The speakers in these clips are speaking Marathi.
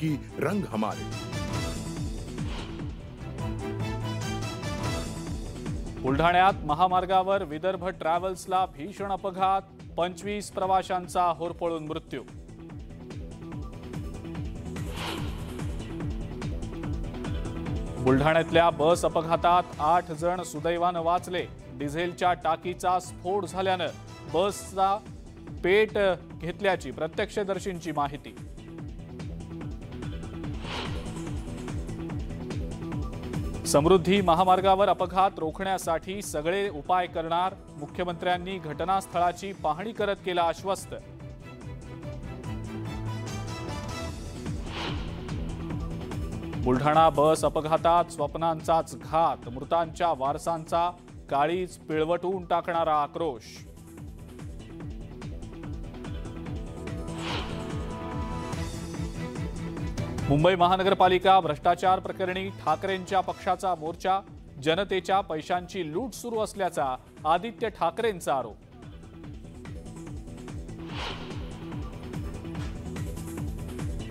क्योंकि रंग हमारे। बुलढाण्यात महामार्गावर विदर्भ ट्रॅव्हल्सला भीषण अपघात, 25 प्रवाशांचा होरपळून मृत्यू। बुलढाण्यातल्या बस अपघातात 8 जण सुदैवानं वाचले। डिझेलच्या टाकीचा स्फोट झाल्यानं बसचा पेट घेतल्याची प्रत्यक्षदर्शींची माहिती। समृद्धी महामार्गावर अपघात रोखण्यासाठी सगळे उपाय करणार, मुख्यमंत्र्यांनी घटनास्थळाची पाहणी करत केलं आश्वस्त। बुलढाणा बस अपघातात स्वप्नांचाच घात, मृतांच्या वारसांचा काळीज पिळवटून टाकणारा आक्रोश। मुंबई महानगरपालिका भ्रष्टाचार प्रकरणी ठाकरेंच्या पक्षाचा मोर्चा, जनतेच्या पैशांची लूट सुरू असल्याचा आदित्य ठाकरेंचा आरोप।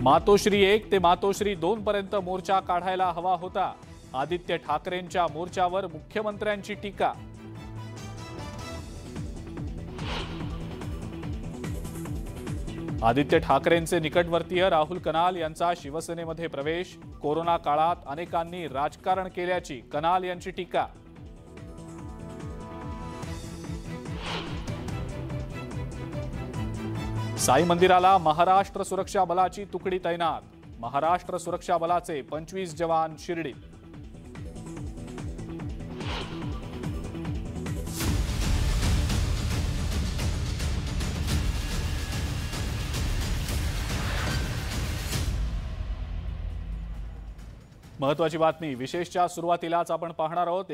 मातोश्री 1 ते मातोश्री 2 पर्यंत मोर्चा काढायला हवा होता, आदित्य ठाकरेंच्या मोर्चावर मुख्यमंत्र्यांची टीका। आदित्य ठाकरेंचे निकटवर्तीय राहुल कनाल यांचा शिवसेनेमध्ये प्रवेश, कोरोना काळात अनेकांनी राजकारण केल्याची कनाल यांची टीका। साई मंदिराला महाराष्ट्र सुरक्षा बलाची तुकडी तैनात, महाराष्ट्र सुरक्षा बलाचे 25 जवान शिर्डीत। महत्त्वाची बातमी विशेषच्या सुरुवातीलाच आपण पाहणार आहोत।